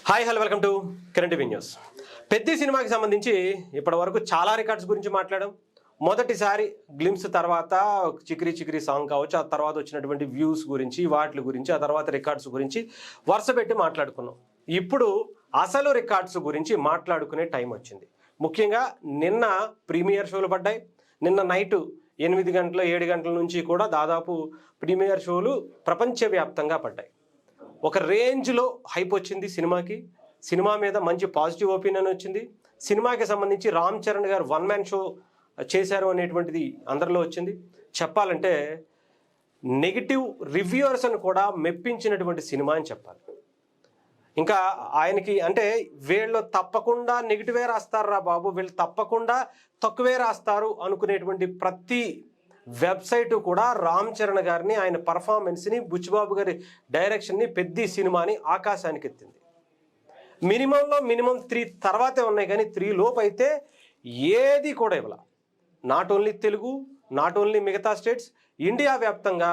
Hi hello welcome to current news. Peddi సినిమాకి సంబంధించి ఇప్పటి వరకు చాలా రికార్డ్స్ గురించి మాట్లాడాం. మొదటిసారి గ్లిమ్స్ తర్వాత చిక్రీ చిక్రీ సాంగ్ కావచ్చు, ఆ తర్వాత వచ్చినటువంటి వ్యూస్ గురించి, వాటి గురించి, ఆ తర్వాత రికార్డ్స్ గురించి వరుస పెట్టి మాట్లాడుకున్నాం. ఇప్పుడు అసలు రికార్డ్స్ గురించి మాట్లాడుకునే టైం వచ్చింది. ముఖ్యంగా నిన్న ప్రీమియర్ షోలు పడ్డాయి. నిన్న నైటు 8 గంటల 7 గంటల నుంచి కూడా దాదాపు ప్రీమియర్ షోలు ప్రపంచవ్యాప్తంగా పడ్డాయి. ఒక రేంజ్లో హైప్ వచ్చింది సినిమాకి. సినిమా మీద మంచి పాజిటివ్ ఒపీనియన్ వచ్చింది. సినిమాకి సంబంధించి రామ్ చరణ్ గారు 1 మ్యాన్ షో చేశారు అనేటువంటిది అందరిలో వచ్చింది. చెప్పాలంటే నెగిటివ్ రివ్యూవర్స్ని కూడా మెప్పించినటువంటి సినిమా అని చెప్పాలి. ఇంకా ఆయనకి అంటే వీళ్ళు తప్పకుండా నెగిటివే రాస్తారా బాబు, వీళ్ళు తప్పకుండా తక్కువే రాస్తారు అనుకునేటువంటి ప్రతి వెబ్సైటు కూడా రామ్ చరణ్ గారిని, ఆయన పర్ఫార్మెన్స్ని, బుచ్చిబాబు గారి డైరెక్షన్ని, పెద్ది సినిమాని ఆకాశానికి ఎత్తింది. మినిమం 3 తర్వాతే ఉన్నాయి, కానీ 3 లోపు అయితే ఏది కూడా ఇవ్వాల. Not only Telugu, not only మిగతా స్టేట్స్, ఇండియా వ్యాప్తంగా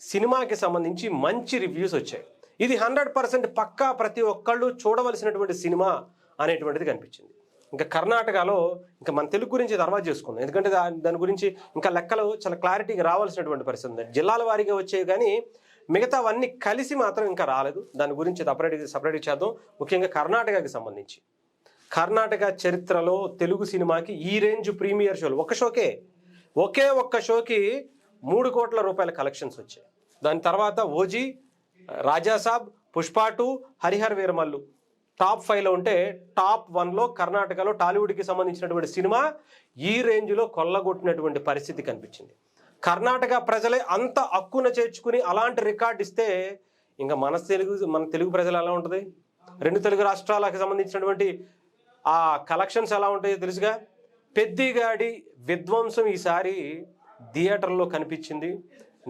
సినిమాకి సంబంధించి మంచి రివ్యూస్ వచ్చాయి. ఇది 100% పక్కా ప్రతి ఒక్కళ్ళు చూడవలసినటువంటి సినిమా అనేటువంటిది కనిపించింది. ఇంకా కర్ణాటకలో ఇంకా మన తెలుగు గురించి తర్వాత చేసుకుందాం, ఎందుకంటే దాని గురించి ఇంకా లెక్కలు చాలా క్లారిటీగా రావాల్సినటువంటి పరిస్థితి ఉంది. జిల్లాల వారీగా వచ్చేవి కానీ మిగతావన్నీ కలిసి మాత్రం ఇంకా రాలేదు. దాని గురించి సపరేట్గా చేద్దాం. ముఖ్యంగా కర్ణాటకకి సంబంధించి కర్ణాటక చరిత్రలో తెలుగు సినిమాకి ఈ రేంజ్ ప్రీమియర్ షోలు ఒకే ఒక్క షోకి 3 కోట్ల రూపాయల కలెక్షన్స్ వచ్చాయి. దాని తర్వాత ఓజీ, రాజాసాబ్, పుష్ప 2, హరిహర వీరమల్లు టాప్ 5లో ఉంటే టాప్ 1లో కర్ణాటకలో టాలీవుడ్కి సంబంధించినటువంటి సినిమా ఈ రేంజ్లో కొల్లగొట్టినటువంటి పరిస్థితి కనిపించింది. కర్ణాటక ప్రజలే అంత హక్కున చేర్చుకుని అలాంటి రికార్డు ఇస్తే ఇంకా మన తెలుగు ప్రజలు ఎలా ఉంటుంది? 2 తెలుగు రాష్ట్రాలకు సంబంధించినటువంటి ఆ కలెక్షన్స్ ఎలా ఉంటాయో తెలుసుగా. పెద్దిగాడి విధ్వంసం ఈసారి థియేటర్లో కనిపించింది.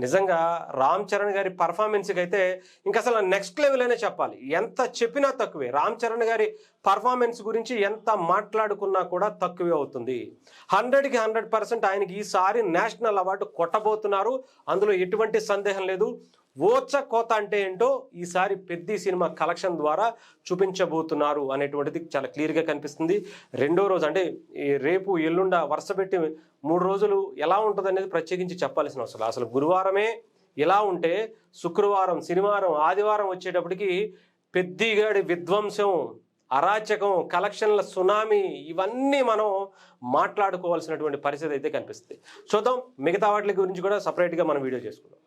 నిజంగా రామ్ చరణ్ గారి పర్ఫార్మెన్స్కి అయితే ఇంకా అసలు నెక్స్ట్ లెవెల్ అనే చెప్పాలి. ఎంత చెప్పినా తక్కువే. రామ్ చరణ్ గారి పర్ఫార్మెన్స్ గురించి ఎంత మాట్లాడుకున్నా కూడా తక్కువే అవుతుంది. 100కి 100% ఆయనకి ఈసారి నేషనల్ అవార్డు కొట్టబోతున్నారు, అందులో ఎటువంటి సందేహం లేదు. ఓచ కోత అంటే ఏంటో ఈసారి పెద్ది సినిమా కలెక్షన్ ద్వారా చూపించబోతున్నారు అనేటువంటిది చాలా క్లియర్గా కనిపిస్తుంది. రెండో రోజు అంటే రేపు ఎల్లుండ వరుస పెట్టి 3 రోజులు ఎలా ఉంటుంది అనేది ప్రత్యేకించి చెప్పాల్సిన అవసరం. అసలు గురువారమే ఇలా ఉంటే శుక్రవారం, శనివారం, ఆదివారం వచ్చేటప్పటికి పెద్దిగాడి విధ్వంసం, అరాచకం, కలెక్షన్ల సునామీ ఇవన్నీ మనం మాట్లాడుకోవాల్సినటువంటి పరిస్థితి అయితే కనిపిస్తుంది. చూద్దాం, మిగతా వాటి గురించి కూడా సపరేట్గా మనం వీడియో చేసుకుందాం.